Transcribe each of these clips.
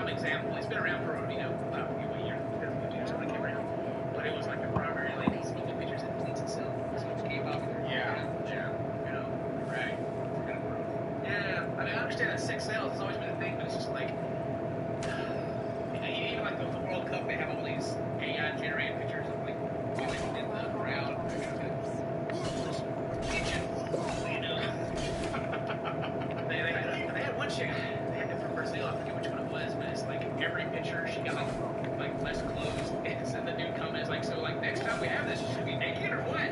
dumb example. It's been around for, about a year, when it came around. But it was like a primarily sneaking pictures and things itself. So it came up. Yeah. Right. Yeah. I mean, I understand that sex sales has always been a thing, but it's just like, even like the World Cup, they have all these AI generated pictures of like women in the crowd. They had one chick. They had it from Brazil. I forget which one it was, but it's like every picture she got like less clothes. And the dude comments like, so like next time we have this, should we be naked or what?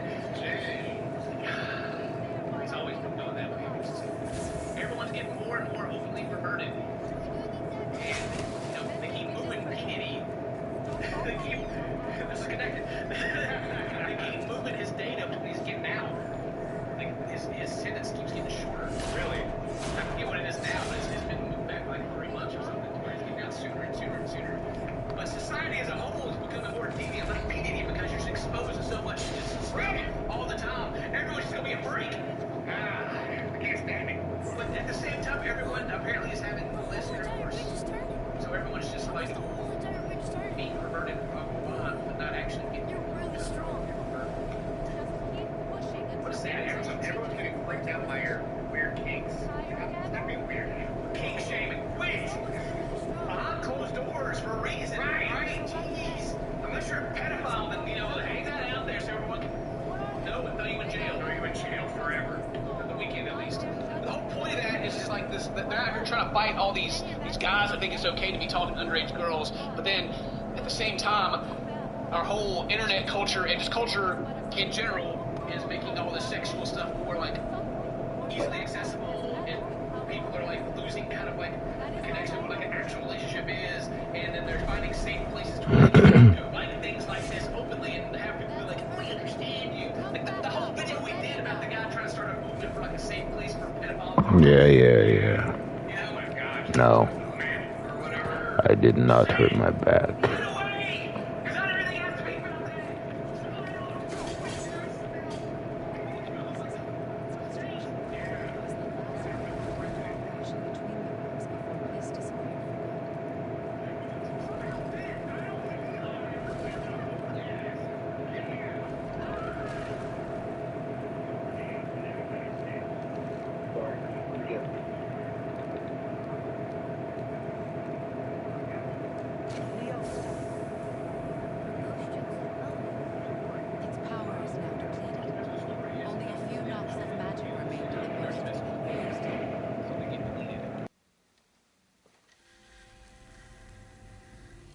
He's always been doing that way. Everyone's getting more and more openly perverted. And they keep moving P. Diddy. This is connected. They keep moving his data when he's getting out. Like his sentence keeps getting shorter. Really? I forget what it is now, but it's been moved back like 3 months or something. Where it's getting out sooner and sooner and sooner. But society as a whole is becoming more deviant, like deviant, because you're just exposed to so much all the time. Everyone's just gonna be a freak. I can't stand it. But at the same time, everyone apparently is having less intercourse. So everyone's just like being perverted, but not actually getting. You're really strong. What is that? Everyone's getting freaked out by your weird kinks. Not being weird. Kink shaming. Wait! Behind closed doors for a reason. Right? Jeez. Unless you're a pedophile, then, hang that out there so everyone can know and throw you in jail. Throw you in jail forever. For the weekend, at least. The whole point of that is just like this, that they're out here trying to fight all these guys that think it's okay to be talking to underage girls, but then, at the same time, our whole internet culture and just culture in general is making all this sexual stuff more, like, easily accessible, and people are, like, losing kind of, like, the connection to what, like, an actual relationship is, and then they're finding safe places to find things like this openly and have people be like, we understand you. Like, the whole video we did about the guy trying to start a movement for, like, a safe place for pedophiles. Yeah. No, I did not hurt my back.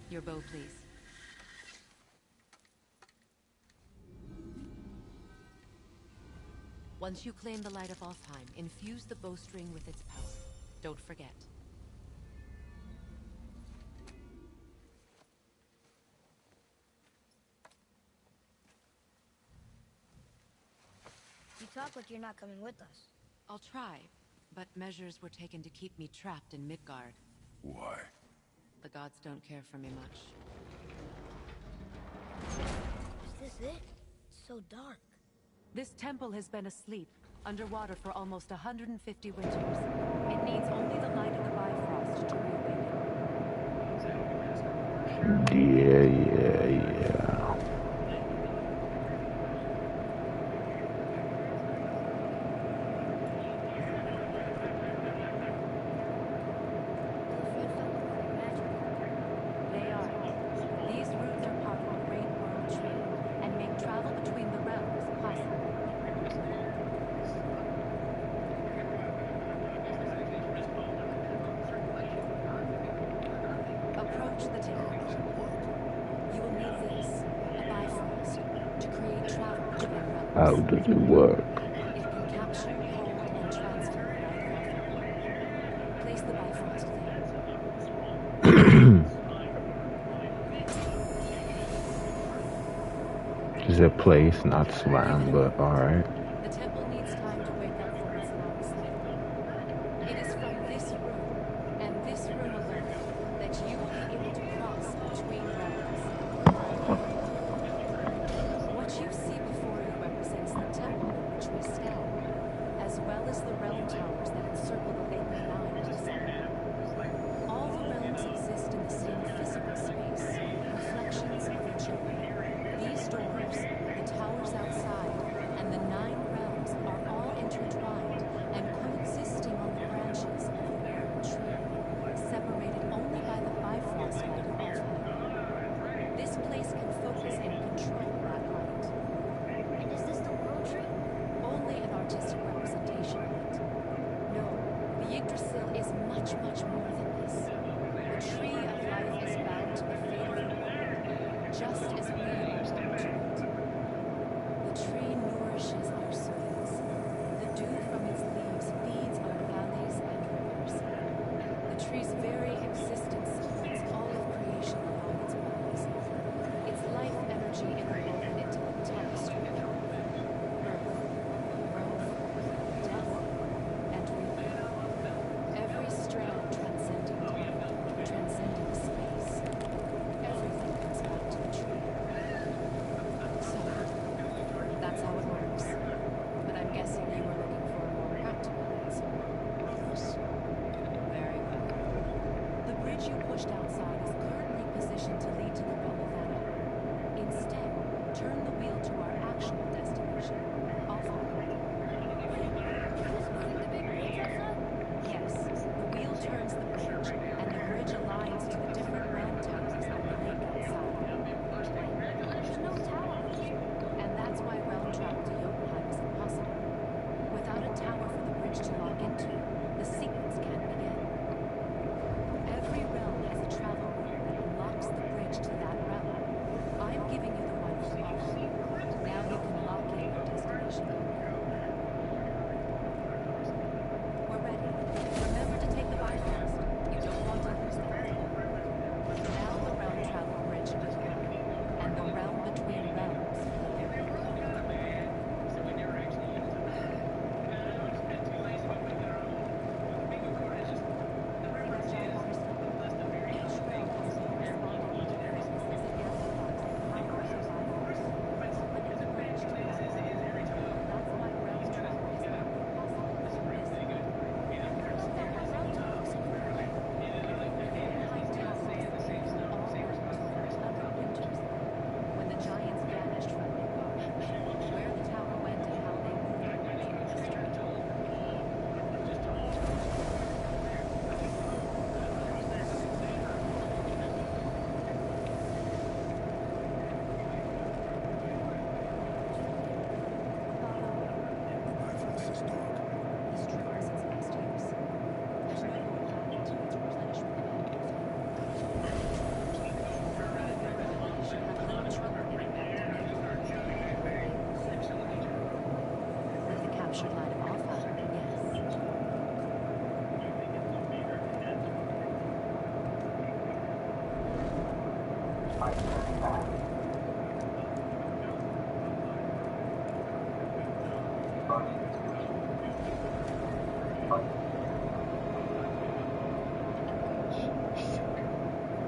Your bow, please. Once you claim the Light of Alfheim, infuse the bowstring with its power. Don't forget. You talk like you're not coming with us. I'll try, but measures were taken to keep me trapped in Midgard. Why? The gods don't care for me much. Is this it? It's so dark. This temple has been asleep, underwater for almost 150 winters. It needs only the light of the Bifrost to reawaken. Yeah. How does it work? It can capture, hold, and transfer the Bifrost. Place the Bifrost there. It's a place, not slam, but alright. The temple needs time to wake up from its long sleep. It is from this room, and this room alone, that you will be able to cross between realms. What you see before you represents the temple in which we stand, as well as the realm towers that encircle the Vacant Line. All the realms exist in This trigger is its next use. There's no more planet to its replenishment and you should have no trouble getting back to me. With the captured line of Alpha, yes.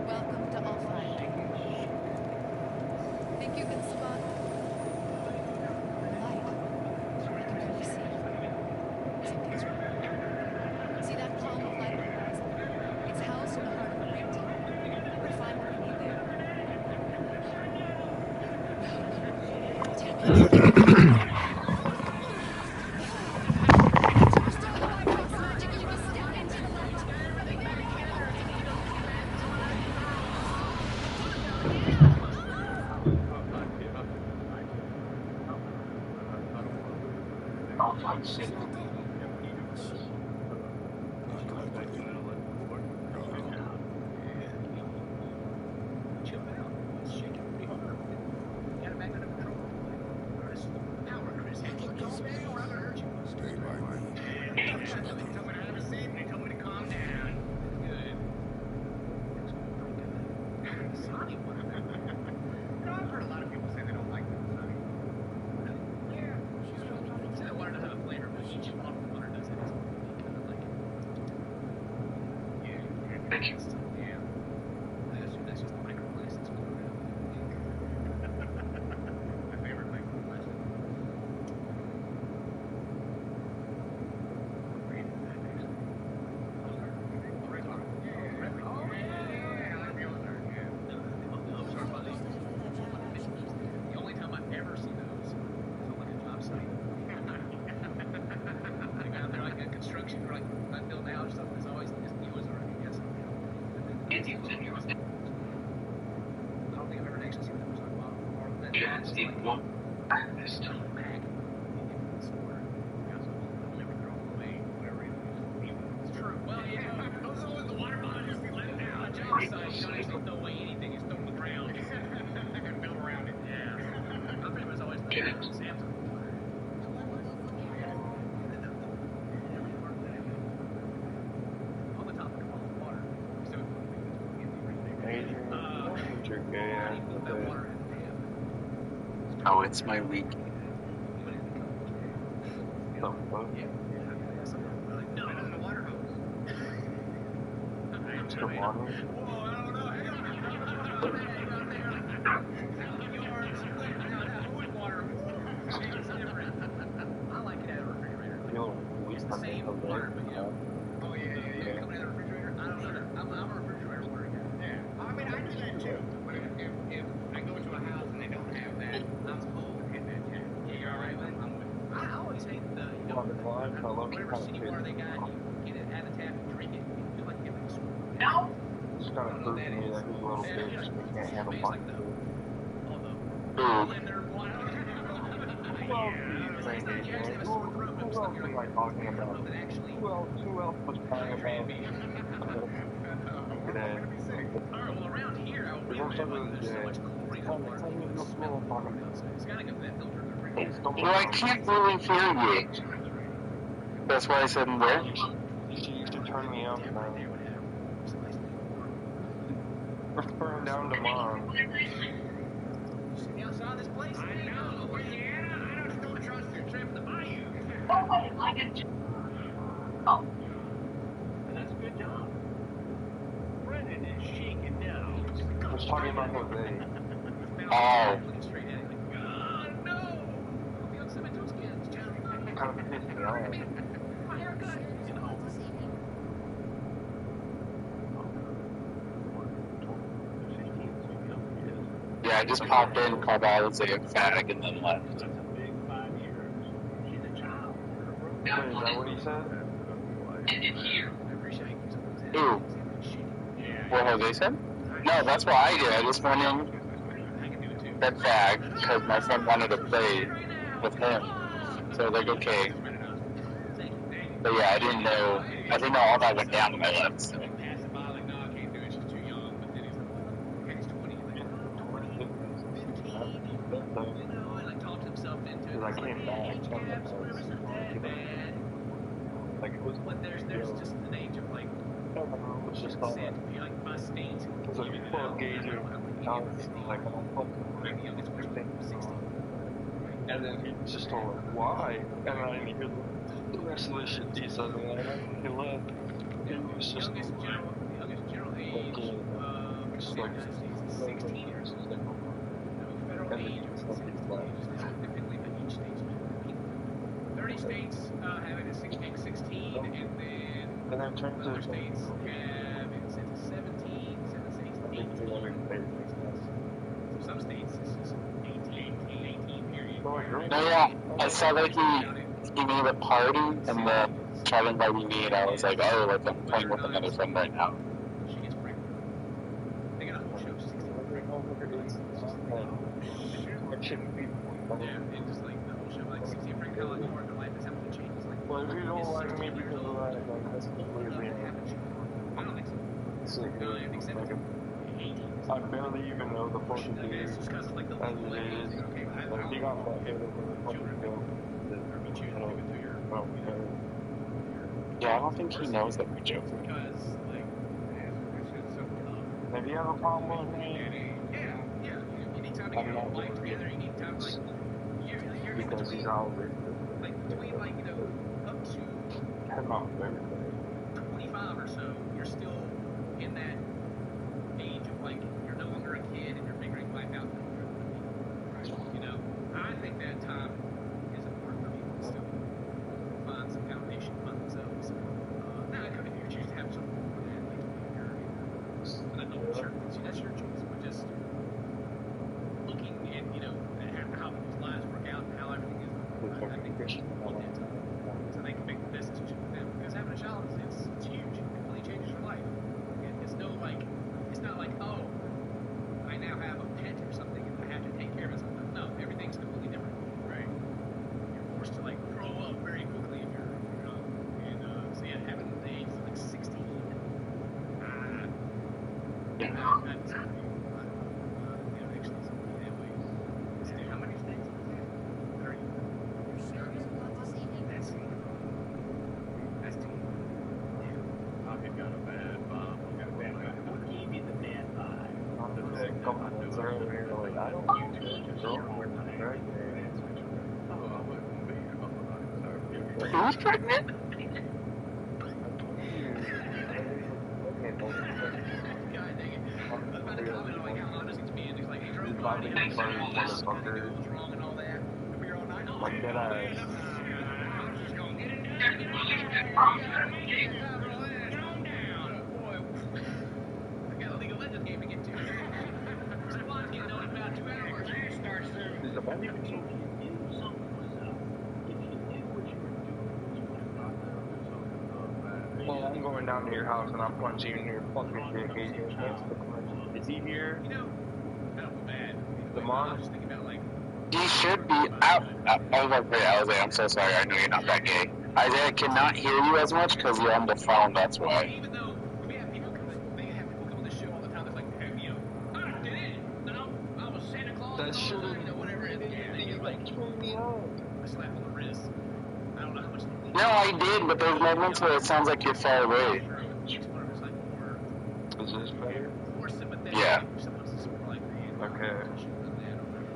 Welcome to Alpha. Think you can spot light? I can barely see. Something's wrong. See that column of light on the horizon? It's housed in the heart of a ring tunnel. We'll find what we need there. Oh, it's my week. Well, I can't really hear you. That's why I said where. She used to turn me up, man. We're burning down tomorrow. Outside this place? I know, Louisiana. I don't trust your trip to the bayou. Oh. That's a good job. Brennan is shaking now. I was talking about Jose. Oh. No! Kind of pissed me off. My haircut. You know. Yeah, I just popped in, called out and say a fag, and then left. That's a big 5 years. She's a child. Is that what he said? Who? What Jose said? No, that's what I did. I just went in, said fag, because my friend wanted to play with him. So like, okay. But yeah, I didn't know all that went down to my left. So. Pass it by like, no, I can't do it. She's too young. But then he's like, okay, he's 20. Like, you know, and like talks himself into it. Because I came back. Caps, whatever, it's not that bad. Like, it was. But there's just an age of like, It was just all consent. that. Like my states. Because like, people are gauging out, like, I don't fuck Like the youngest person, 16. and then he just told her, why? And then I didn't hear the rest of the shit he said, and then he left. He was just The youngest general age just like, 16 years. Federal and age then is it's 16 like, years, typically, but each state's 30 states have it at 16, and then and then turns other to states have it set to 17, some states 18. So some states it's just 18 period. No, yeah, I saw that he made a party and then tried inviting me, and I was like, oh, like I'm playing with another friend right now. She gets pregnant. They got a whole show 16. Yeah, and just like the whole show, like 16 pregnant, kind of like more, their life is having to change. It's like, Well, if you don't like me because of that, like, that's completely I don't think so. It's like, No, I think 17. 18. I barely even know the fucking Okay, it's dude just because of like the as legal it age. is. Okay, I Like, he got fucked over the fucking bill. or meet you and give it to your, I don't care. Yeah, I don't think he knows that we're joking. because like it's just so tough. If you have a problem with me, Yeah, you need time to I'm get your not life worried. together. You need time to like you're in because he's between, out there, like between like up to I'm not very 25 or so, you're still in that age of like you're no longer a kid and you're figuring life out. You know, I think that time is important for people to still find some foundation, find themselves. Now, if you choose to have some more than that, like you're an adult, sure, that's your choice. But just looking at how people's lives work out and how everything is, I think they should need that time so they can make the best decision for them. Because having a child it's huge. It completely changes your life. It's not like, oh, I now have a pet or something and I have to take care of it. No, everything's completely different, right? You're forced to like grow up very quickly if you're young. And so yeah, having the age of like 16, that's actually something that way. Still, how many states? 30. That's too. I've got a bad vibe. Got a bad vibe. What gave you the bad vibe? a couple months earlier, like, I don't use it, girlfriend, right? Who's pregnant? God dang it. I was about to comment on like how honest it's being. It's like, hey, drove by, Bobby and Burns, all this stuff motherfucker. was wrong and all that. And we were all like, oh, Like, dead ass. I'm just gonna get it done. Get it down. Boy, I got a League of Legends game to get to. Squad's getting done in about 2 hours. Starts soon. Is the money? Well, I'm going down to your house and I'm punching you in your fucking dick. Is he here? You know, I don't feel bad. The I mom? was just thinking about like, He should be out. I was like, wait, Isaiah, I'm so sorry. I know you're not that gay. Isaiah cannot hear you as much because you're on the phone, that's why. even though we have people come, they have people come on the show all the time. That's like, hey, I did it. No, I was Santa Claus. That should whatever it is. And they get like a slap on the wrist. I don't know how much. No, I did, but there's moments where it sounds like you're far away. Each one of us like more Is this better? sympathetic. Yeah. Sometimes it's more like, Okay.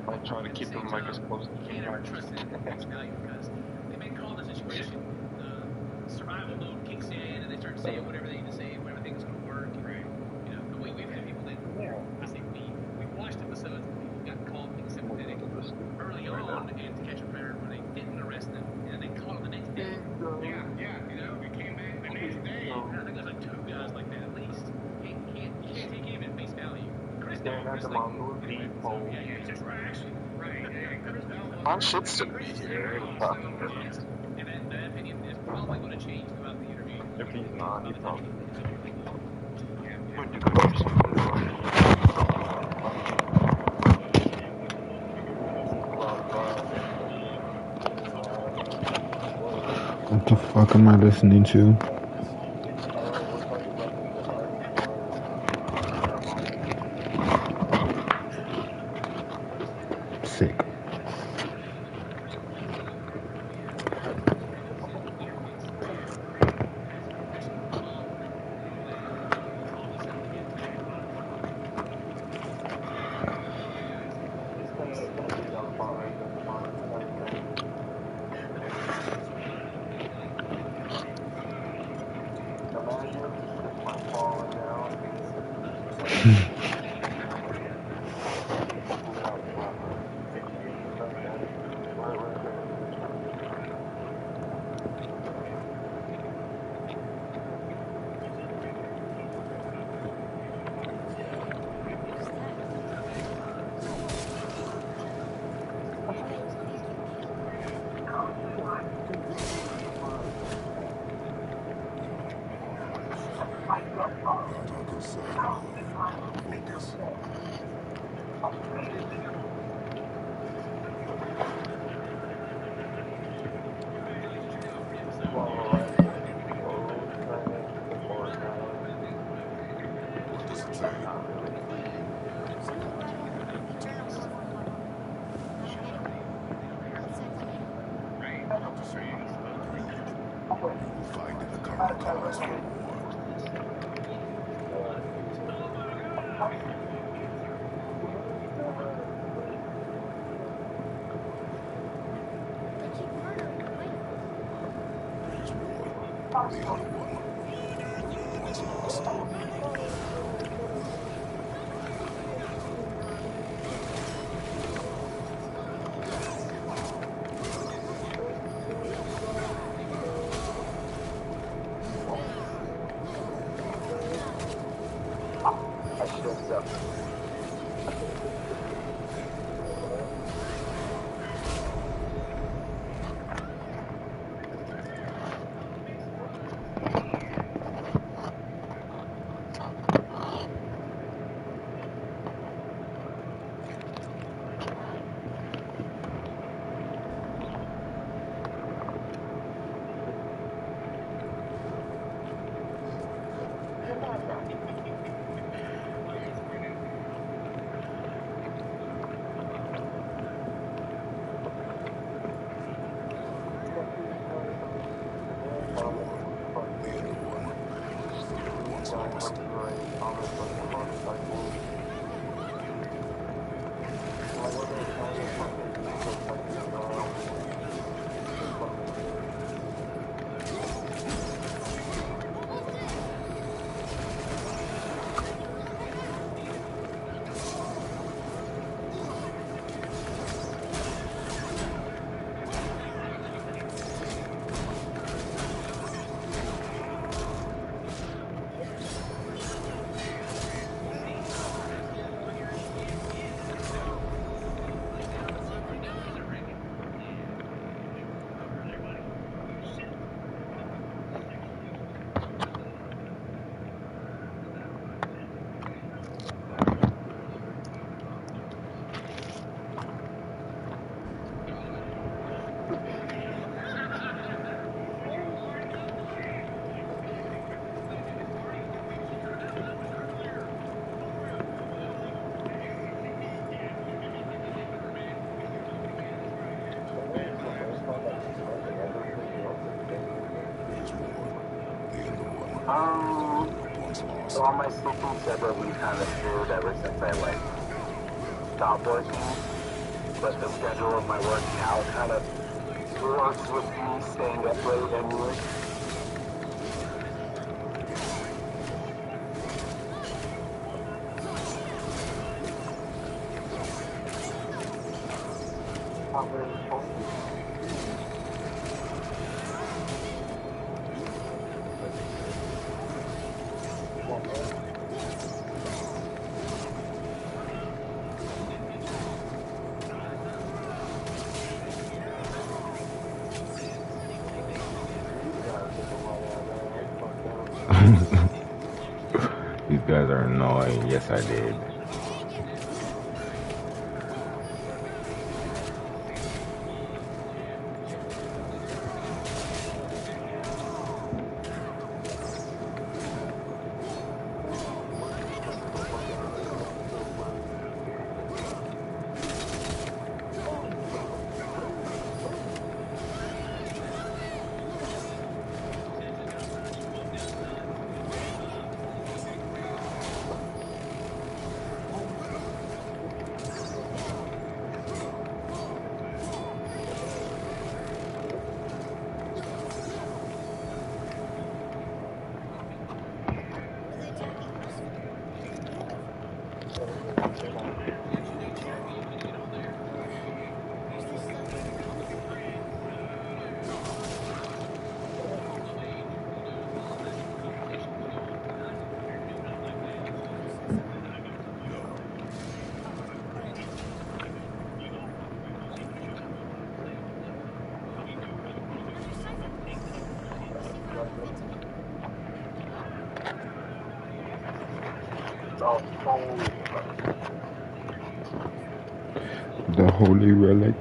I try to keep the mic as close to you the can't ever mic. trust it at face value because they may call the situation, the survival mode kicks in and they start saying whatever they need to say, whatever thing's going to work. And, we've had people that, I say we've watched episodes where people got called being sympathetic early on and to catch a predator when they didn't arrest them and they caught them the next day. We came back the next day. And I think there's like 2 guys like that at least. You can't take him at face value. Chris Staring at the Mongol people. On shit's still very tough. And that opinion is probably going to change throughout the interview. If he's not, he's probably. the fuck am I listening to? Sick. So all my sleeping separately kind of screwed ever since I like stopped working. But the schedule of my working out kind of works with me staying up late anyway. These guys are annoying. Yes, I did. The holy relic.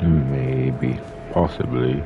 Maybe. Possibly.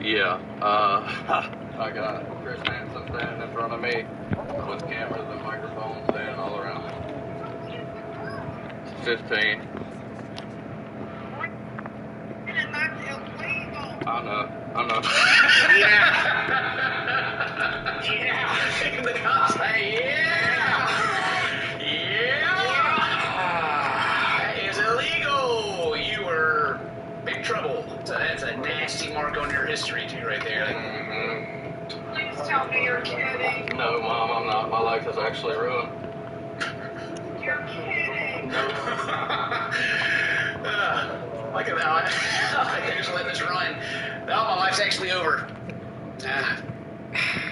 Yeah, I got Chris Hansen standing in front of me with cameras and microphones standing all around me. 15. I know. Yeah. Yeah. The cops say, yeah. That is illegal. You were big trouble. So that's a nasty mark on your history, too, right there. Please tell me you're kidding. No, Mom, I'm not. My life is actually ruined. You're kidding. No. Look at that. I can just let this run. No, my life's actually over.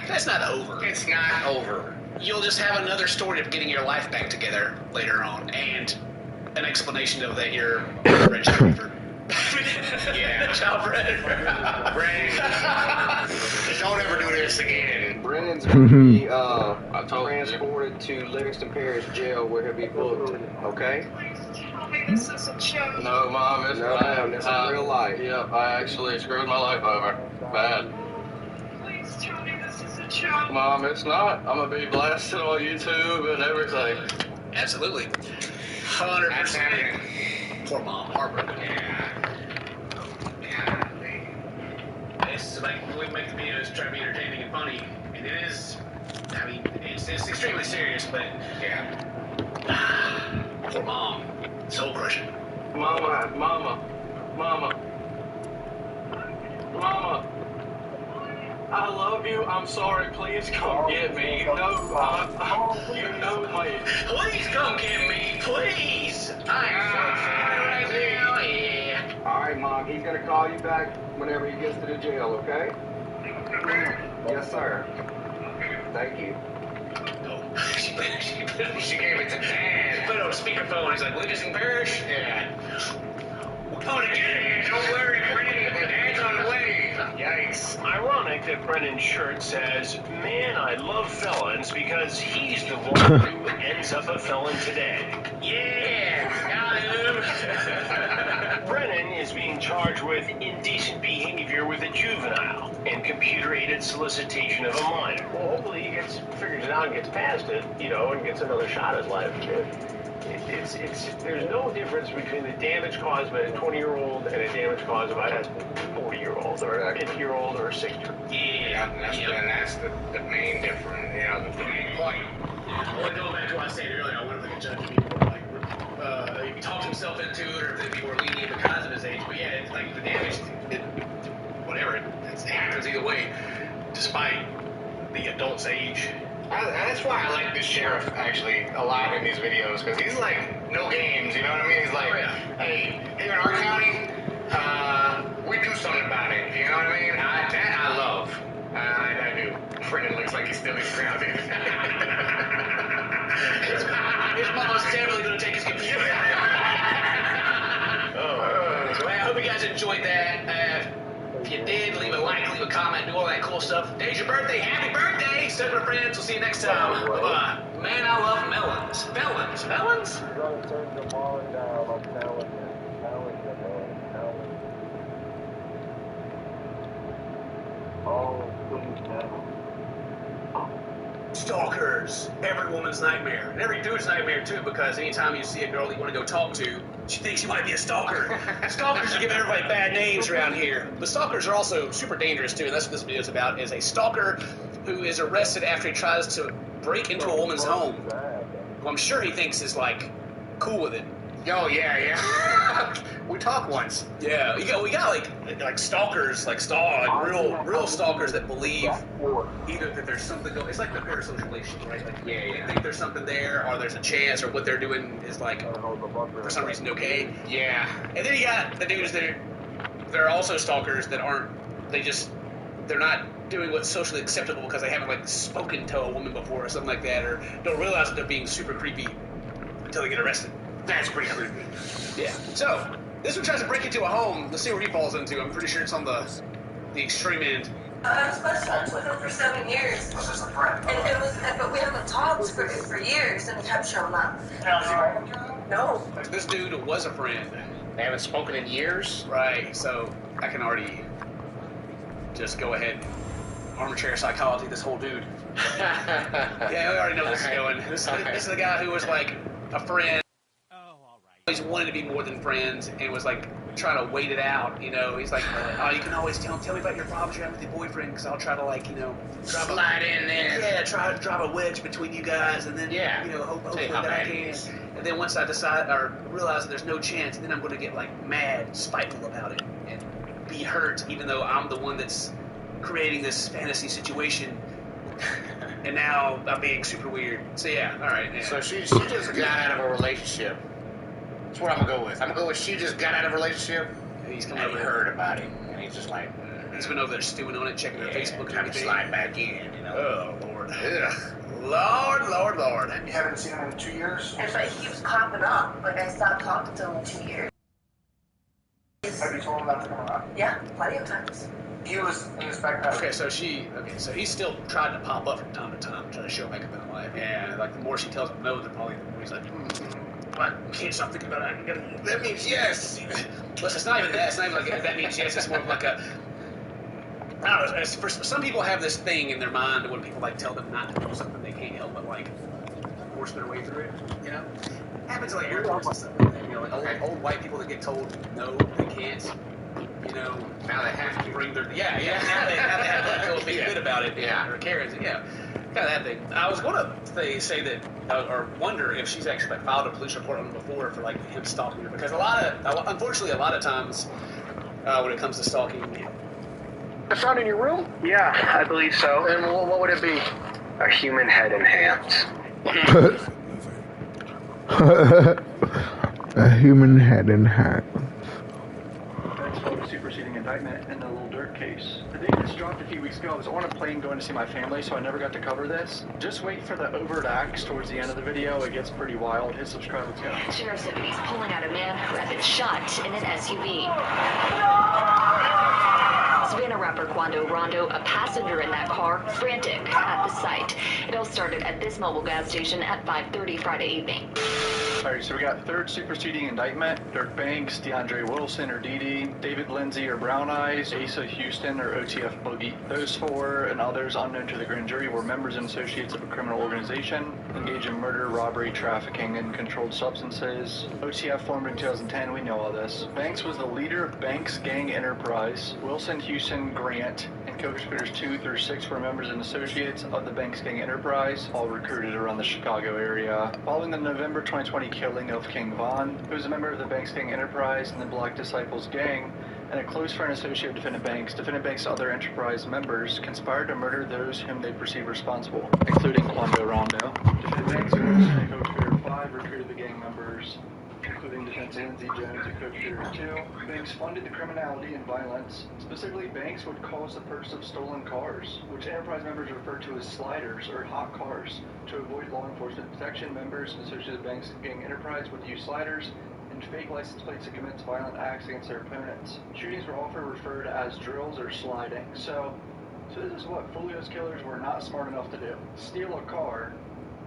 That's not over. It's not over. You'll just have another story of getting your life back together later on, and an explanation of that you're a registered. Yeah, child predator. Brennan, don't ever do this again. Brennan's going to be transported to Livingston Parish Jail where he'll be booked, okay? Please tell me this is a joke. No, Mom, it's No, bad. this is real life. Yep, I actually screwed my life over. Bad. Please tell me this is a joke. Mom, it's not. I'm going to be blasted on YouTube and everything. Absolutely. 100%. Poor Mom, heartbroken. Yeah. This is like, we make the videos try to be entertaining and funny, and it is, I mean, it's extremely serious, but yeah. Poor Mom. Soul crushing. Mama. I love you. I'm sorry. Please come get me. No, you know me. Please come get me, please. I'm so sorry right now. Yeah. Alright, Mom, he's going to call you back whenever he gets to the jail, okay? Yes, sir. Thank you. Oh, she gave it to Dad. Put it on speakerphone. He's like, Livingston Parish? Yeah. We're going to get it. Don't worry, Brennan. Dad's on the way. Yikes. Ironic that Brennan's shirt says, "Man, I love felons," because he's the one who ends up a felon today. Yeah, got him. Brennan is being charged with indecent behavior with a juvenile and computer-aided solicitation of a minor. Well, hopefully he figures it out and gets past it, and gets another shot at life. There's no difference between the damage caused by a 20-year-old and the damage caused by a 40-year-old or a 50-year-old or a 60-year-old. Yeah, that's the main difference. Yeah, the main point. Well, going back to what I said earlier, I wonder if the judge would be more like, if he talked himself into it, or if they'd be more lenient because of his age. But yeah, it's like the damage, whatever, it happens either way, despite the adult's age. That's why I like this sheriff actually a lot in these videos, because he's like no games, you know what I mean? He's like, hey, here in our county, we do something about it, you know what I mean? That I love. I do. Brendan looks like he's still grounded. His mama's definitely gonna take his computer. So I hope you guys enjoyed that. If you did, leave a like, leave a comment, do all that cool stuff. Today's your birthday. Happy birthday! Super friends. We'll see you next time. Bye-bye. Man, I love melons. Melons? Melons? You gotta turn the volume down, I'm telling you. Telling you, man. Telling you. Oh, please, man. Stalkers. Every woman's nightmare. And every dude's nightmare, too, because anytime you see a girl that you want to go talk to, she thinks you might be a stalker. Stalkers are giving everybody bad names around here. But stalkers are also super dangerous, too, and that's what this video is about, is a stalker who is arrested after he tries to break into a woman's home, who I'm sure he thinks is, like, cool with it. Yo, yeah. We talked once. Yeah, we got like stalkers, like real stalkers that believe either that there's something going. It's like the parasocial relationship, right? Like they think there's something there, or there's a chance, or what they're doing is like for some reason okay. Yeah. And then you got the dudes that they're also stalkers that aren't. They're not doing what's socially acceptable because they haven't like spoken to a woman before or something like that, or don't realize that they're being super creepy until they get arrested. That's pretty creepy. Yeah. So this one tries to break into a home. Let's see where he falls into. I'm pretty sure it's on the extreme end. I was best friends with him for 7 years. This is a friend. But we haven't talked for years, and he kept showing up. No. This dude was a friend. They haven't spoken in years? Right, so I can already just go ahead and armchair psychology this whole dude. Yeah, we already know this is going. This is the guy who was like a friend. Always wanted to be more than friends and was like trying to wait it out, you know. He's like, oh, you can always tell me about your problems you have with your boyfriend, because I'll try to, like, you know, slide in there. Yeah, try to drive a wedge between you guys, and then, you know, hopefully that I can. And then once I decide or realize that there's no chance, then I'm going to get like mad, spiteful about it, and be hurt, even though I'm the one that's creating this fantasy situation. And now I'm being super weird. So yeah, all right. Yeah. So she just got out of a relationship. That's what I'm gonna go with. I'm gonna go with she just got out of a relationship. And he's come and over. He heard about it, and he's just like, he's been over there stewing on it, checking her Facebook and trying to everything. slide back in, you know. Oh Lord. Ugh. Lord. You haven't seen him in 2 years? But he keeps popping up. Like, I stopped talking to him in 2 years. Have you told him not to come around? Yeah, plenty of times. He was back. Okay, so he's still trying to pop up from time to time, trying to show back up in life. And like the more she tells him no, the probably the more he's like, I can't stop thinking about it. That means yes. Listen, it's not even that. It's not even like that means yes. It's more of like a. I don't know. For some people have this thing in their mind when people like tell them not to do something, they can't help but like force their way through it. You know, happens like airports and stuff like that. You know, like old white people that get told no, they can't. You know, now they have to bring their Now they have to feel a big bit about it. Yeah. Or Karens. Yeah. Kind of that thing. I was going to say that, or wonder if she's actually like filed a police report on him before for like him stalking her, because unfortunately, a lot of times when it comes to stalking. I found in your room? Yeah, I believe so. And what would it be? A human head and hands. A human head and hands. Superseding indictment in the Little Dirt case. The date was dropped a few weeks ago. I was on a plane going to see my family, so I never got to cover this. Just wait for the overt acts towards the end of the video. It gets pretty wild. Hit subscribe. Let's go. Sheriff's deputies pulling out a man who had been shot in an SUV. Savannah rapper Quando Rondo, a passenger in that car, frantic at the site. It all started at this mobile gas station at 5:30 Friday evening. Alright, so we got third superseding indictment. Dirk Banks, DeAndre Wilson or DD, David Lindsay or Brown Eyes, Asa Houston or OTF Boogie. Those four and others unknown to the grand jury were members and associates of a criminal organization engaged in murder, robbery, trafficking, and controlled substances. OTF formed in 2010, we know all this. Banks was the leader of Banks Gang Enterprise. Wilson, Houston, Grant, and co-conspirators 2 through 6 were members and associates of the Banks Gang Enterprise, all recruited around the Chicago area. Following the November 2020 killing of King Von, who was a member of the Banks Gang Enterprise and the Black Disciples Gang, and a close friend associate of Defendant Banks. Defendant Banks' other Enterprise members conspired to murder those whom they perceive responsible, including Quando Rondo. Defendant Banks, who was co-conspirator 5, recruited the gang members, including Defendant Lindsay Jones and co-conspirator 2. Banks funded the criminality and violence. Specifically, Banks would cause the purchase of stolen cars, which Enterprise members refer to as sliders or hot cars. To avoid law enforcement protection, members and associates of Banks gang Enterprise would use sliders and fake license plates to commit violent acts against their opponents. Shootings were often referred as drills or sliding. So this is what Folio's killers were not smart enough to do. Steal a car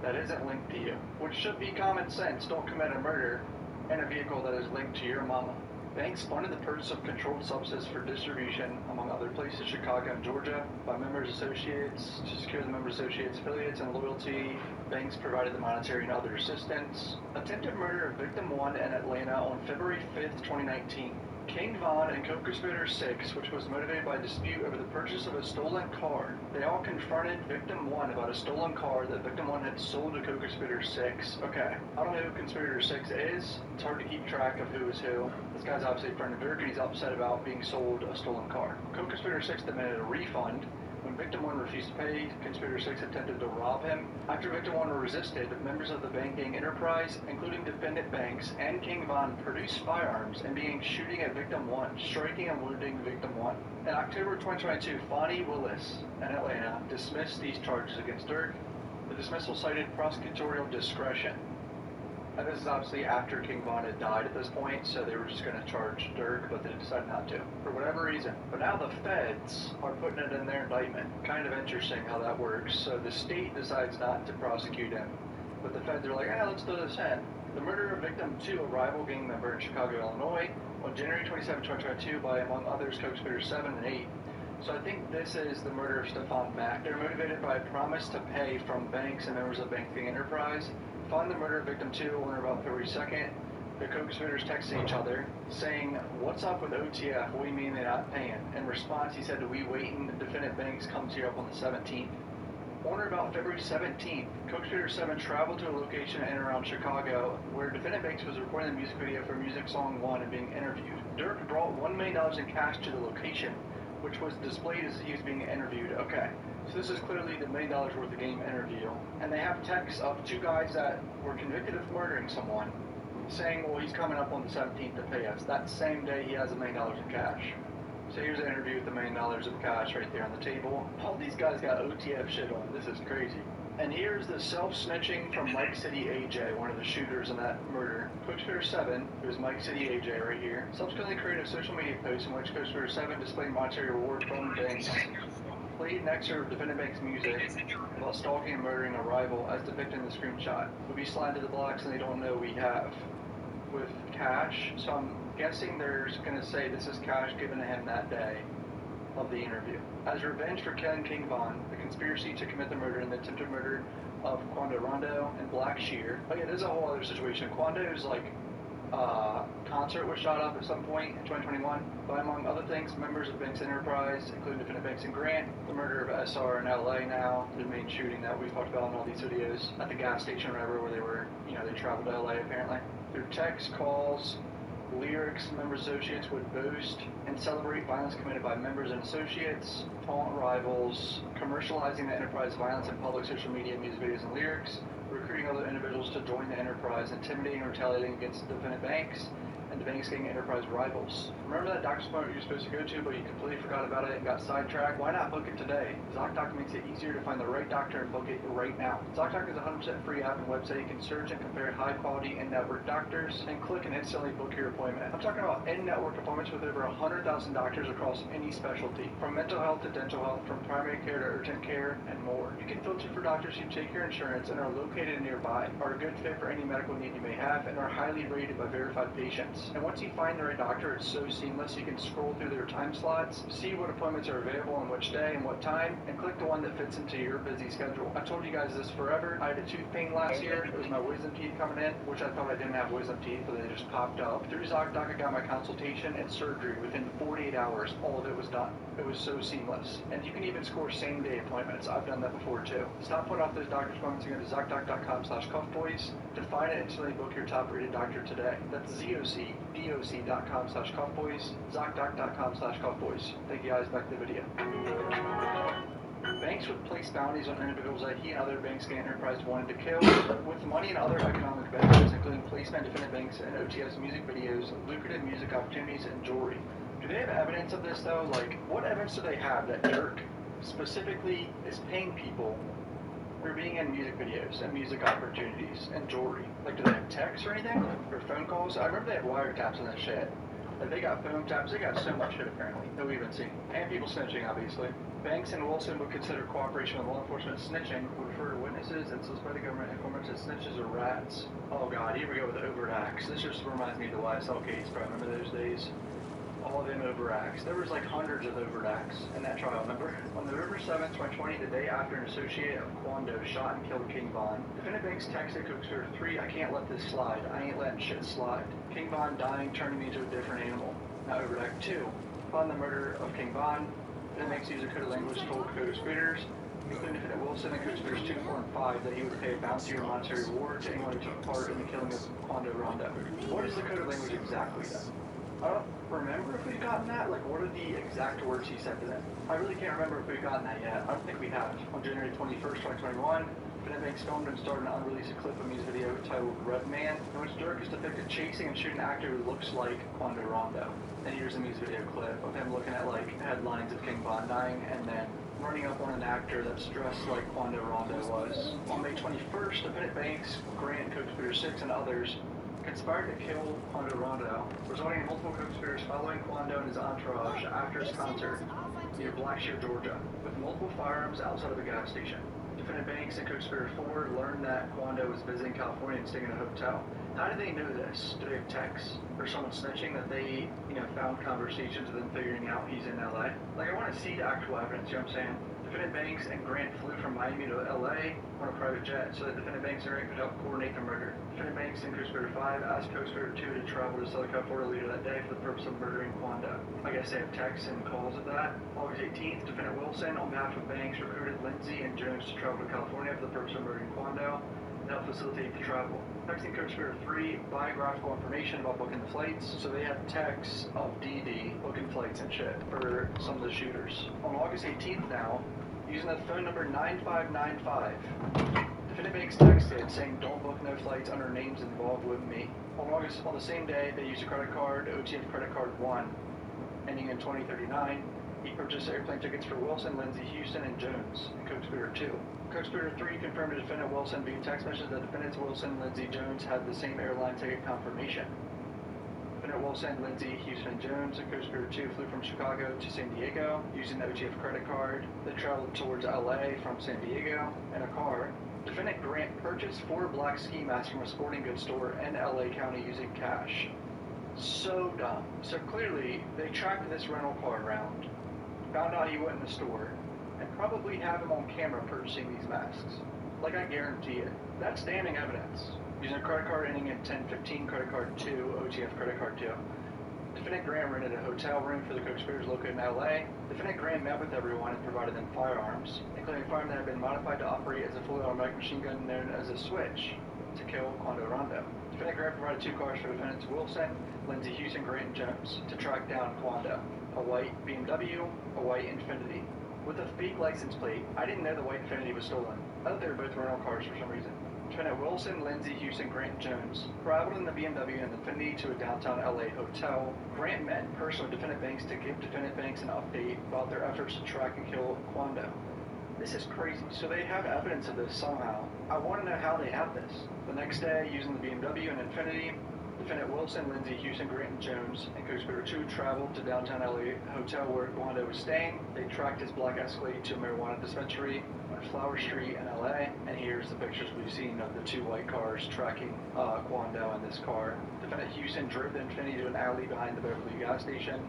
that isn't linked to you, which should be common sense. Don't commit a murder in a vehicle that is linked to your mama. Banks funded the purchase of controlled substances for distribution, among other places, Chicago and Georgia, by members' associates. To secure the members' associates' affiliates and loyalty, Banks provided the monetary and other assistance. Attempted murder of Victim 1 in Atlanta on February 5th, 2019. King Von and co-conspirator 6, which was motivated by a dispute over the purchase of a stolen car. They all confronted Victim 1 about a stolen car that Victim 1 had sold to co-conspirator 6. Okay, I don't know who conspirator 6 is. It's hard to keep track of who is who. This guy's obviously a friend of Dirk, and he's upset about being sold a stolen car. Co-conspirator 6 demanded a refund. When Victim 1 refused to pay, Conspirator 6 attempted to rob him. After Victim 1 resisted, members of the Bank Gang Enterprise, including Defendant Banks and King Von, produced firearms and began shooting at Victim 1, striking and wounding Victim 1. In October 2022, Fonnie Willis in Atlanta dismissed these charges against Dirk. The dismissal cited prosecutorial discretion. And this is obviously after King Von had died at this point, so they were just going to charge Dirk, but they decided not to, for whatever reason. But now the feds are putting it in their indictment. Kind of interesting how that works. So the state decides not to prosecute him, but the feds are like, let's throw this in. The murder of Victim 2, a rival gang member in Chicago, Illinois, on January 27, 2022 by, among others, co-conspirators 7 and 8. So I think this is the murder of Stefan Mack. They're motivated by a promise to pay from Banks and members of Bank Gang Enterprise. Following the murder of Victim 2 on or about February 2nd, the co-conspirators texted each other, saying, "What's up with OTF? What do you mean they're not paying?" In response, he said, "We waiting. Defendant Banks comes here up on the 17th. On or about February 17th, co-conspirator 7 traveled to a location in and around Chicago where Defendant Banks was recording the music video for Music Song 1 and being interviewed. Dirk brought $1 million in cash to the location, which was displayed as he was being interviewed. Okay, so this is clearly the $1 million worth of game interview. And they have texts of two guys that were convicted of murdering someone saying, well, he's coming up on the 17th to pay us. That same day, he has $1 million in cash. So here's an interview with $1 million of cash right there on the table. All these guys got OTF shit on. This is crazy. And here's the self-snitching from Mike City AJ, one of the shooters in that murder. Co-conspirator 7, who's Mike City AJ right here, subsequently created a social media post in which co-conspirator 7 displayed monetary reward from Banks, played an excerpt of Defendant Banks' music about stalking and murdering a rival as depicted in the screenshot. We'll be sliding to the blocks and they don't know we have. With cash, so I'm guessing they're going to say this is cash given to him that day of the interview. As revenge for killing King Von, the conspiracy to commit the murder and the attempted murder of Quando Rondo and Black Shear. Oh yeah, there's a whole other situation. Quando's concert was shot up at some point in 2021 by, among other things, members of Banks Enterprise, including Defendant Banks and Grant. The murder of SR in LA now, the main shooting that we've talked about in all these videos at the gas station or whatever, where they were, they traveled to LA apparently. Through text, calls, lyrics, members associates would boast and celebrate violence committed by members and associates, taunt rivals, commercializing the enterprise violence in public social media, music videos, and lyrics, recruiting other individuals to join the enterprise, intimidating and retaliating against Defendant Banks and the Banks Gang Enterprise rivals. Remember that doctor's appointment you were supposed to go to, but you completely forgot about it and got sidetracked? Why not book it today? ZocDoc makes it easier to find the right doctor and book it right now. ZocDoc is a 100% free app and website. You can search and compare high-quality in-network doctors and click and instantly book your appointment. I'm talking about in-network appointments with over 100,000 doctors across any specialty, from mental health to dental health, from primary care to urgent care, and more. You can filter for doctors who take your insurance and are located nearby, are a good fit for any medical need you may have, and are highly rated by verified patients. And once you find the right doctor, it's so seamless. You can scroll through their time slots, see what appointments are available on which day and what time, and click the one that fits into your busy schedule. I've told you guys this forever. I had a tooth pain last year. It was my wisdom teeth coming in, which I thought I didn't have wisdom teeth, but they just popped up. Through ZocDoc, I got my consultation and surgery. Within 48 hours, all of it was done. It was so seamless. And you can even score same-day appointments. I've done that before, too. Stop putting off those doctor's appointments and go to ZocDoc.com ZocDoc.com/cuffboys to find and instantly book your top-rated doctor today. That's ZocDoc.com/cuffboys, ZocDoc.com/cuffboys. Thank you guys, back to the video. Banks would place bounties on individuals that he and other banks gang enterprise wanted to kill, with money and other economic benefits, including placement of defendant banks and OTF's music videos, lucrative music opportunities, and jewelry. Do they have evidence of this, though? Like, what evidence do they have that Dirk specifically is paying people for being in music videos and music opportunities and jewelry? Like, do they have texts or anything? Or phone calls? I remember they had wiretaps on that shit. Like, they got phone taps, they got so much shit apparently that we haven't seen. And people snitching, obviously. Banks and Wilson would consider cooperation with law enforcement snitching, would refer to witnesses and suspected government informants as snitches or rats. Oh god, here we go with the overt acts. This just reminds me of the YSL case, bro. Remember those days? All of them overt acts. There was like hundreds of overt acts in that trial, remember? On November 7th, 2020, the day after an associate of Quando shot and killed King Von, defendant Banks texted co-conspirator 3, I can't let this slide. I ain't letting shit slide. King Von dying, turning me into a different animal. Now overt act 2. Upon the murder of King Von, defendant Banks used a code of language told co-conspirators, including defendant Wilson and co-conspirators 2, 4, and 5, that he would pay a bounty or monetary reward to anyone who took part in the killing of Quando Rondo. What is the code of language exactly then? I don't remember if we've gotten that. Like, what are the exact words he said to them? I really can't remember if we've gotten that yet. I don't think we have. On January 21st, 2021, defendant Banks filmed and starred an unreleased clip of a music video titled Red Man, in which Dirk is depicted chasing and shooting an actor who looks like Quando Rondo. And here's a music video clip of him looking at, like, headlines of King Von dying, and then running up on an actor that's dressed like Quando Rondo was. On May 21st, defendant Banks, Grant, co-conspirator 6, and others conspired to kill Quando Rondo, resulting in multiple co-conspirators following Quando and his entourage after his concert near Blackshear, Georgia, with multiple firearms outside of the gas station. Defendant Banks and co-conspirator 4 learned that Quando was visiting California and staying in a hotel. How did they know this? Do they have texts or someone snitching that they, found conversations and then figuring out he's in LA? Like, I want to see the actual evidence, you know what I'm saying? Defendant Banks and Grant flew from Miami to LA on a private jet so that Defendant Banks and Grant could help coordinate the murder. Defendant Banks and co-conspirator 5 asked co-conspirator 2 to travel to Southern California later that day for the purpose of murdering Quando. I guess they have texts and calls of that. August 18th, Defendant Wilson, on behalf of Banks, recruited Lindsay and Jones to travel to California for the purpose of murdering Quando and help facilitate the travel. Texting co-conspirator 3 biographical information about booking the flights, so they have texts of DD booking flights and shit for some of the shooters. On August 18th now, using the phone number 9595, defendant Banks texted saying don't book no flights under names involved with me. On the same day, they used a credit card, OTF credit card 1, ending in 2039. He purchased airplane tickets for Wilson, Lindsay, Houston, and Jones, and co-conspirator 2. Co-conspirator 3 confirmed to defendant Wilson via text message that defendants Wilson, Lindsay, Jones had the same airline ticket confirmation. Defendant Wilson, Lindsay, Houston, and Jones, and co-conspirator 2 flew from Chicago to San Diego using the OTF credit card. They traveled towards LA from San Diego in a car. Defendant Grant purchased 4 black ski masks from a sporting goods store in LA County using cash. So dumb. So clearly, they tracked this rental car around, found out he went in the store, and probably have him on camera purchasing these masks. Like, I guarantee it. That's damning evidence. Using a credit card ending in 1015, credit card 2, OTF credit card 2. Defendant Grant rented a hotel room for the co-conspirators located in LA. Defendant Grant met with everyone and provided them firearms, including a firearm that had been modified to operate as a fully automatic machine gun known as a switch to kill Quando Rondo. Defendant Grant provided 2 cars for defendants Wilson, Lindsay, Houston, Grant, and Jones to track down Quando. A white BMW, a white Infiniti, with a fake license plate. I didn't know the white Infiniti was stolen. I thought they were both rental cars for some reason. Defendant Wilson, Lindsay, Houston, Grant, and Jones traveled in the BMW and the Infiniti to a downtown LA hotel. Grant met in person with Defendant Banks to give Defendant Banks an update about their efforts to track and kill Quando. This is crazy. So they have evidence of this somehow. I want to know how they have this. The next day, using the BMW and Infiniti, Defendant Wilson, Lindsay, Houston, Grant, and Jones, and co-conspirator 2 traveled to downtown LA hotel where Quando was staying. They tracked his black Escalade to a marijuana dispensary on Flower Street in LA. And here's the pictures we've seen of the 2 white cars tracking Quando in this car. Defendant Houston drove the Infiniti to an alley behind the Beverly gas station.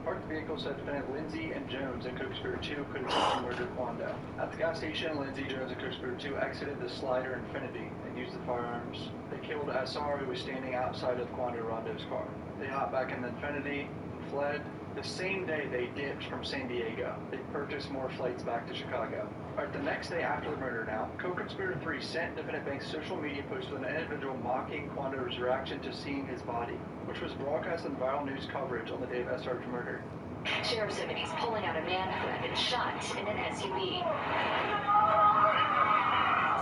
Parked the vehicle said Defendant Lindsay and Jones and co-conspirator 2 could have murdered Quando. At the gas station, Lindsay, Jones, and co-conspirator 2 exited the Slider Infiniti and used the firearms. They killed SR, who was standing outside of Quando Rondo's car. They hopped back in the Infiniti and fled. The same day they dipped from San Diego. They purchased more flights back to Chicago. Alright, the next day after the murder now, Co-Conspirator 3 sent Defendant Banks' social media post with an individual mocking Quando's reaction to seeing his body, which was broadcast in viral news coverage on the day of SR's murder. Sheriff's deputies pulling out a man who had been shot in an SUV.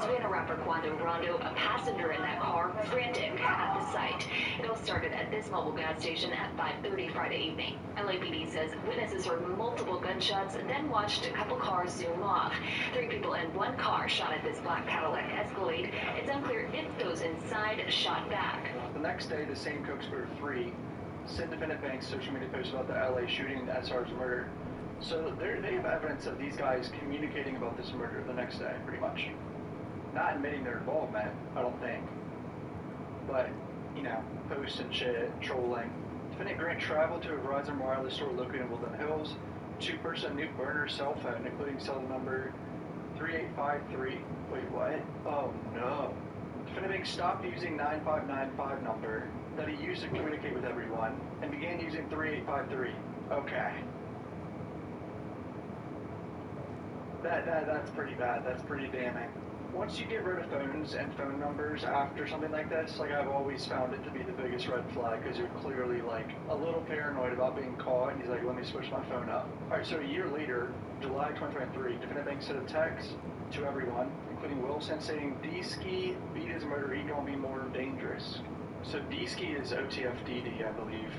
Savannah rapper Quando Rondo, a passenger in that car, frantic at the site. It all started at this mobile gas station at 5:30 Friday evening. LAPD says witnesses heard multiple gunshots and then watched a couple cars zoom off. 3 people in one car shot at this black Cadillac Escalade. It's unclear if those inside shot back. The next day, the same Co-Conspirator 3 sent Defendant Banks' social media post about the LA shooting and SR's murder. So they have evidence of these guys communicating about this murder the next day, pretty much. Not admitting their involvement, I don't think. But, you know, posts and shit, trolling. Defendant Grant traveled to a Verizon wireless store located in Woodland Hills to purchase a new burner cell phone, including cell number 3853. Wait, what? Oh no. Defendant Banks stopped using 9595 number that he used to communicate with everyone and began using 3853. Okay. That's pretty bad. That's pretty damning. Once you get rid of phones and phone numbers after something like this, like I've always found it to be the biggest red flag, because you're clearly like a little paranoid about being caught, and he's like, let me switch my phone up. Alright, so a year later, July 2023, Defendant Banks sent a text to everyone, including Wilson, saying D-Ski beat his murder, he gonna be more dangerous. So D-Ski is OTF-DD, I believe,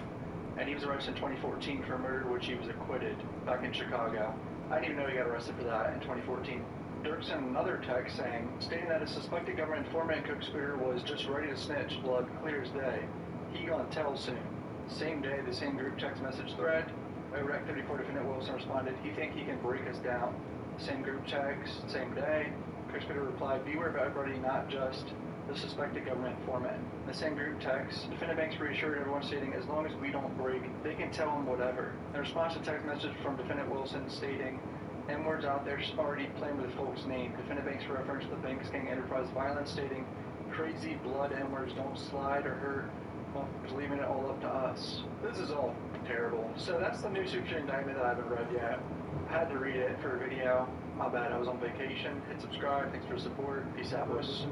and he was arrested in 2014 for a murder which he was acquitted back in Chicago. I didn't even know he got arrested for that in 2014. Dirk sent another text stating that a suspected government informant and co-conspirator was just ready to snitch, blood clear as day. He gonna tell soon. Same day, the same group text message thread, Rec 34 Defendant Wilson responded, he think he can break us down. Same group text, same day, co-conspirator replied, beware of everybody, not just the suspected government informant. In the same group text, Defendant Banks reassured everyone stating, as long as we don't break, they can tell him whatever. In response to text message from Defendant Wilson stating, N-words out there already playing with folks' name. Defendant Banks referenced the Banks Gang Enterprise violence, stating, crazy blood N-words don't slide or hurt, motherfuckers leaving it all up to us. This is all terrible. So that's the new Super indictment that I haven't read yet. I had to read it for a video. My bad, I was on vacation. Hit subscribe, thanks for the support. Peace out, boys.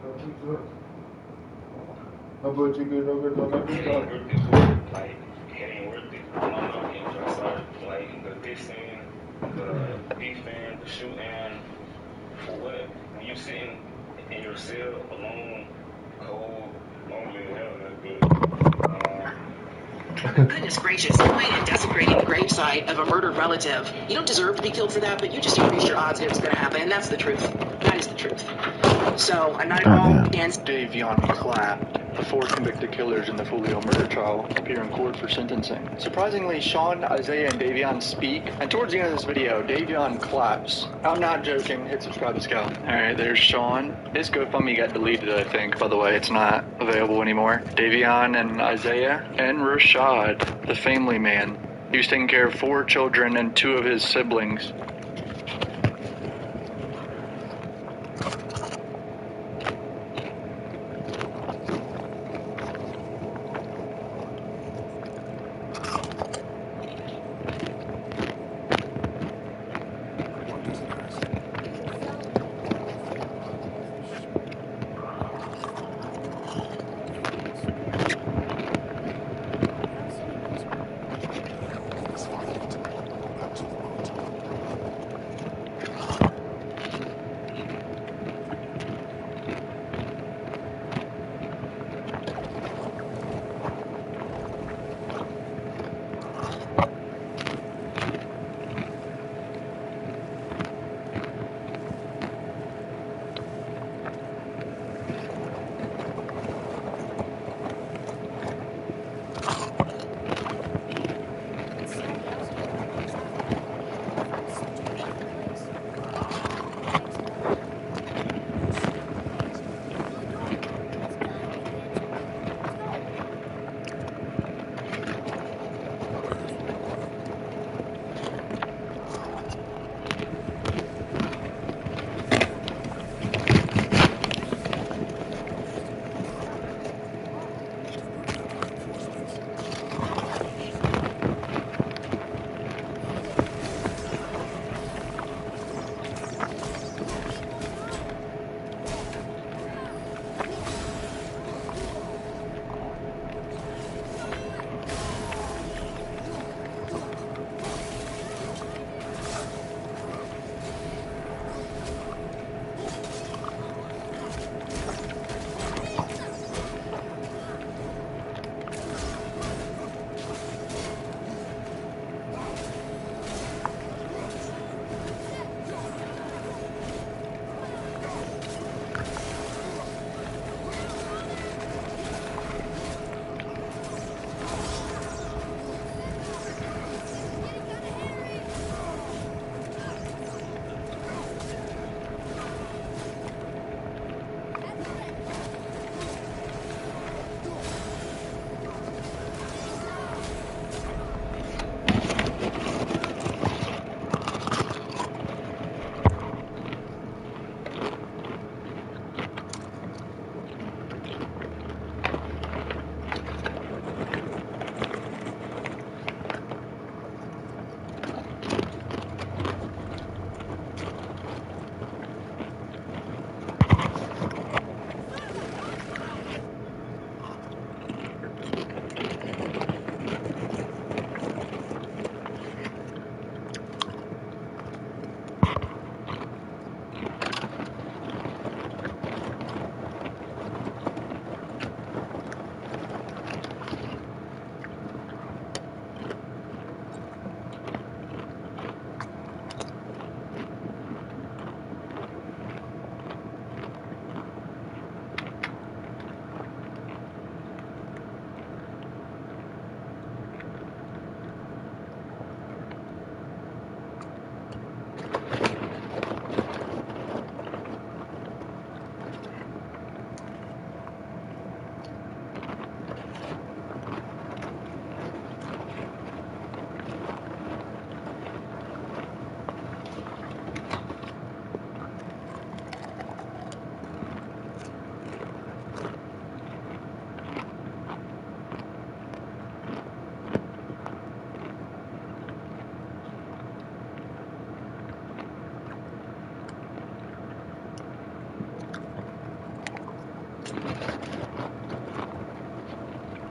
How about you good over like, it ain't worth it. I don't know, I started like the dissing, the beefing, the shooting, for what? When you sitting in your cell alone, cold, lonely, hell, that's good. Goodness gracious, going and desecrating the gravesite of a murdered relative. You don't deserve to be killed for that, but you just increased your odds that it's going to happen, and that's the truth. That is the truth. So, I'm not at all against Davion Clapp. The 4 convicted killers in the Fulio murder trial appear in court for sentencing. Surprisingly, Sean, Isaiah, and Davion speak, and towards the end of this video, Davion claps. I'm not joking. Hit subscribe, let's go. Alright, there's Sean. His GoFundMe got deleted, I think, by the way. It's not available anymore. Davion and Isaiah, and Rashad, the family man. He was taking care of 4 children and 2 of his siblings.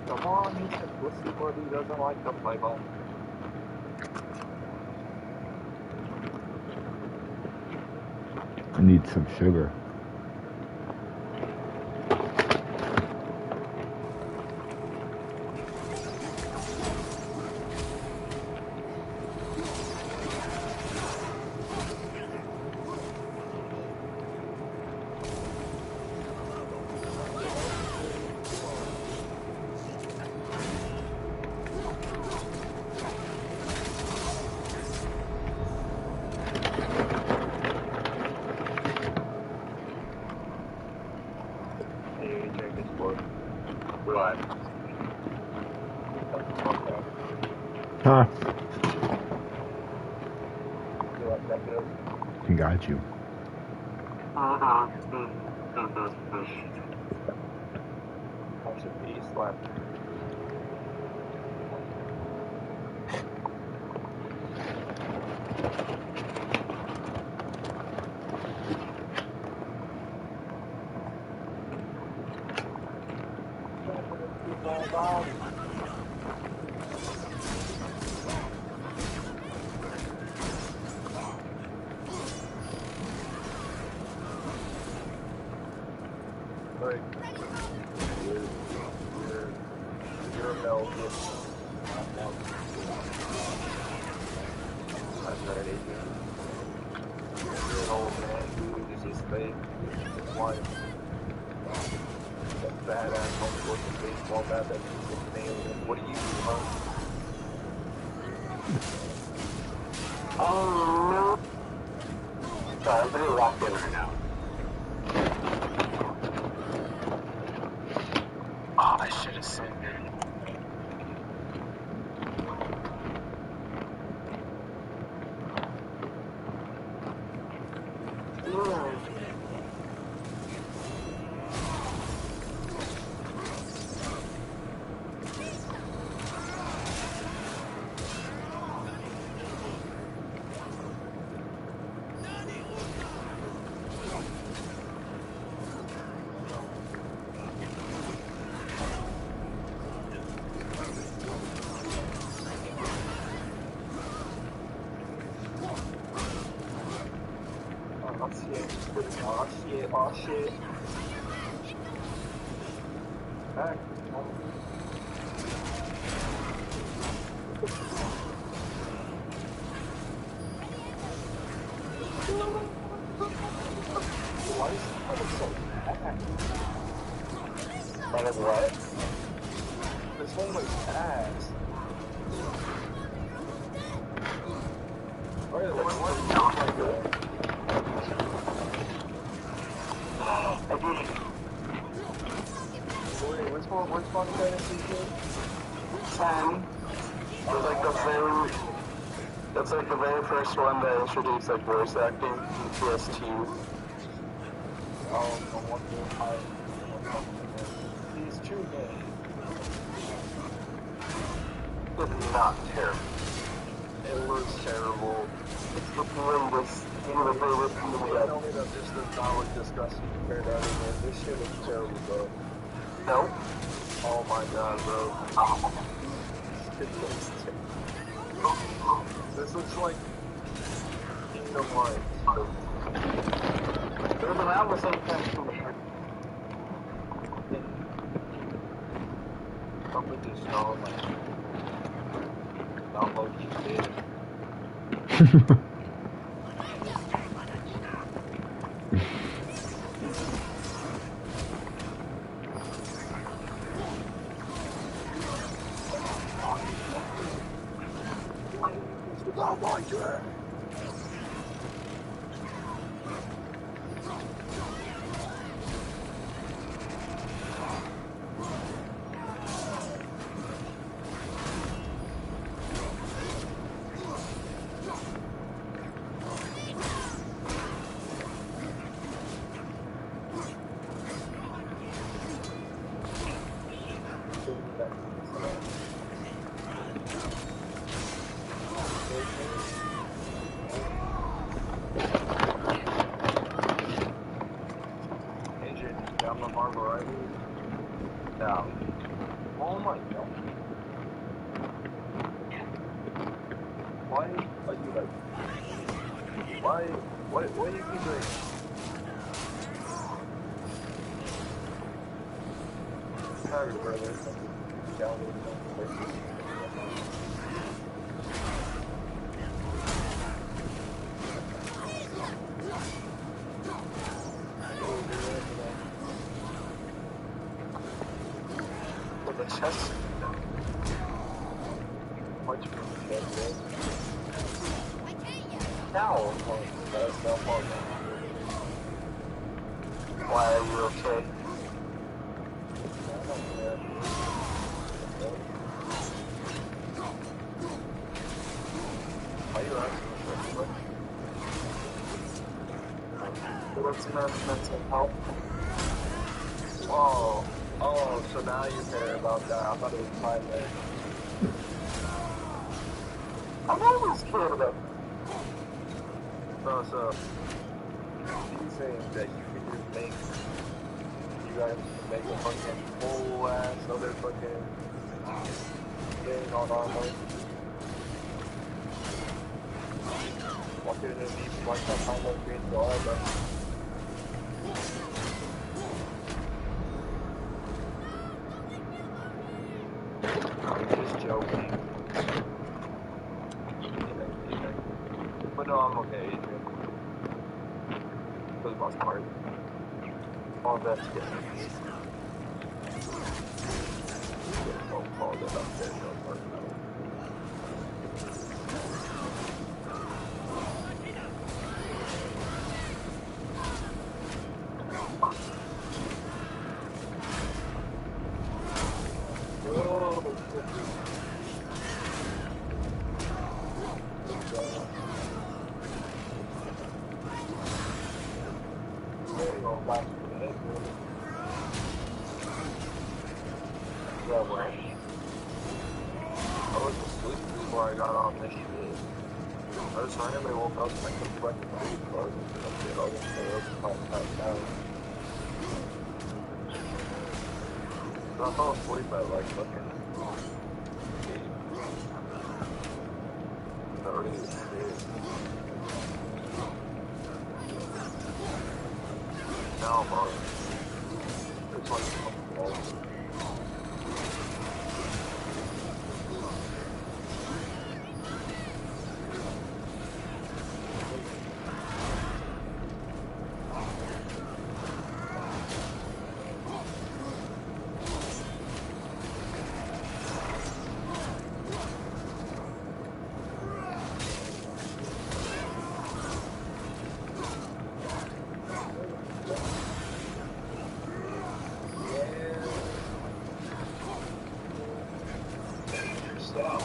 Come on, he's a pussy, but he doesn't like to play ball. I need some sugar. What? Huh? You like that good? I got you. I should be slapped. You're melted. I'm melted. I'm ready. You're an old man who is his faith, his wife. That badass home-courting baseball bat that you just nailed him. What do you do, huh? Oh, no. Sorry, I'm pretty locked in right now. Oh, I should have said that. Oh shit. Back. Why is it so bad? Like what? This so much ass. Why are they like I did it. Wait, what's Final Fantasy again? 10. That's like the very first one that introduced like voice acting in PS2. Oh, no wonder he's too good. It's not terrible. It looks terrible. It's the greatest. One of the greatest movie ever. Tell me that this does not look disgusting compared to other games. This shit looks terrible, bro. No? Oh my god, bro. It looks terrible. This looks like Kingdom Hearts. They're around the same time to me. I'm with this dog, like, download this shit. Oh my god! Oh my god. Why are you like... What do you keep doing? Sorry, brother. The chest. Much more chest. Now, that's no problem. Why are you okay? Why are you asking? What's mental health? Oh. Oh, so now you care about that. I thought it was fine there. I've always cared about that. So, he's saying that you can just make, you guys can make a fucking full ass other fucking thing on armor. Why couldn't it be, why can't I find that green dog? Joking. But no, I'm okay, Adrian. For the most part. All that's good. Don't call that up there, don't worry about it. I was asleep before I got on this shit. I was trying to woke up and I couldn't fucking breathe, so I was just I was passed out. So I fell asleep at like fucking 8:30. Now I'm on. It's like comfortable. out.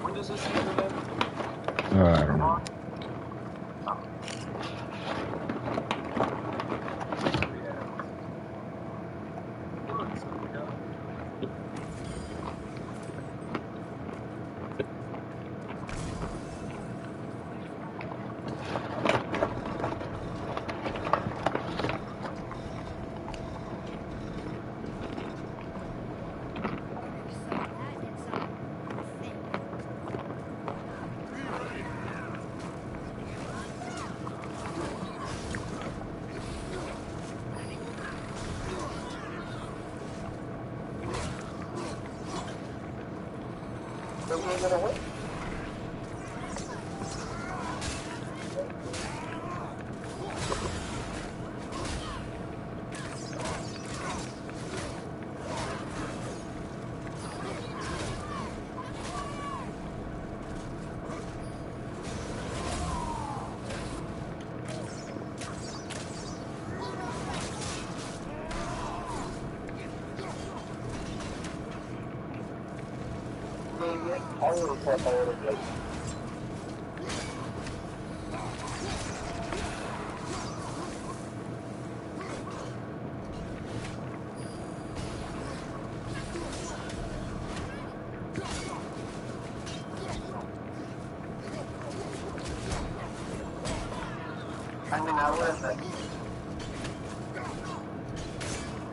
When does this end again? I don't know.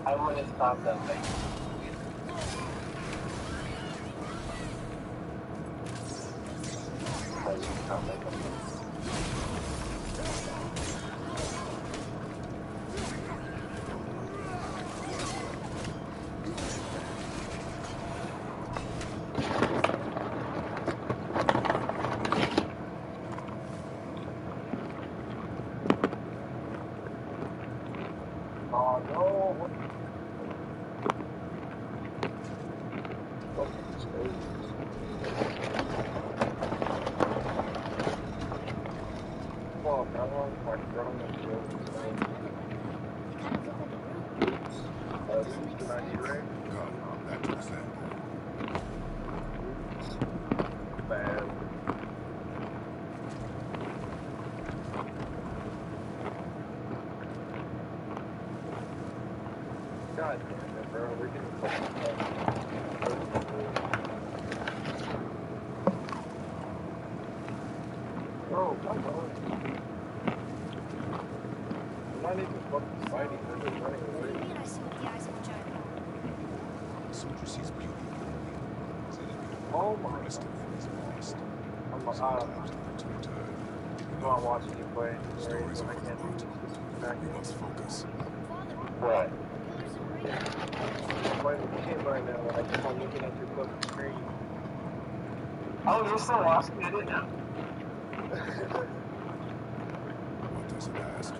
I wouldn't stop that thing. Oh no! Oh, that one, my drone is bad. God damn it, bro. We're getting fucking bro, come on. I'm not even fucking fighting. They're just running away. I see with the eyes of a giant. Soldier sees beauty in Oh my God. I'm watching you play. Stories I of can't do this. you must focus. What? I'm playing the game right now, and I keep on looking at your fucking screen. Oh, you're still watching it, didn't you? What does it ask?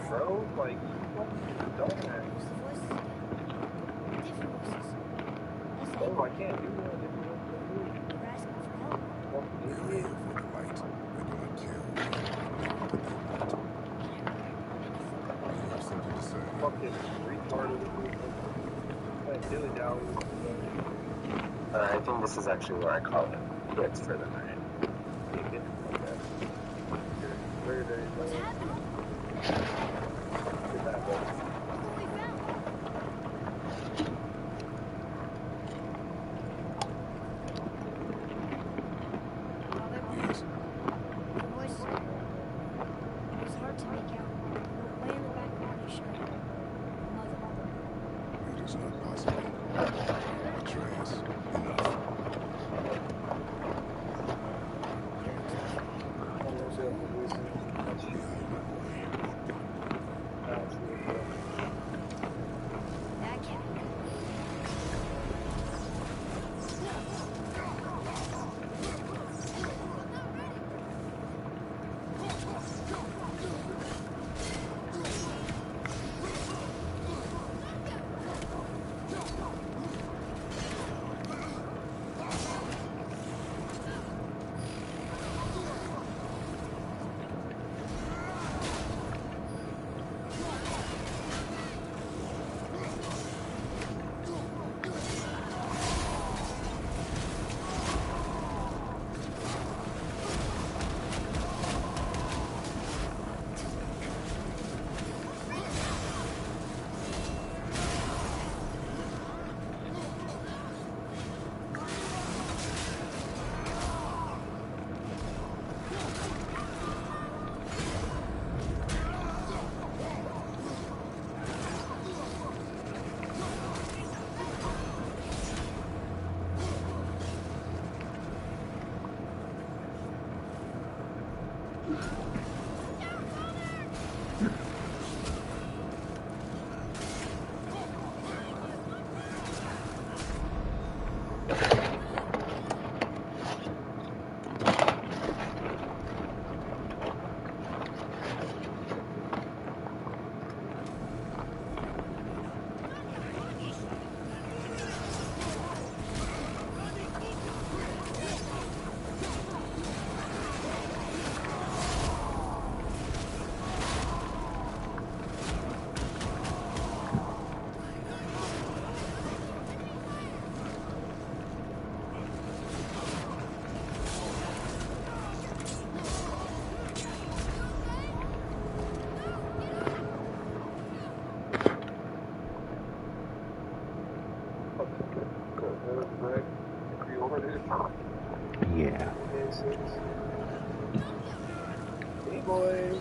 Bro, like, you fucking dumbass. Oh, I can't do that if you want to do it. We are here for the light. We're gonna kill. fucking retarded. Like, dilly dally. I think this is actually where I call it quits for the night. Very, very bad. It was hard to make out. No way in the back body showed. Mother. It is not possible. Atreus, enough. That can't be good. Yeah. Hey, boy.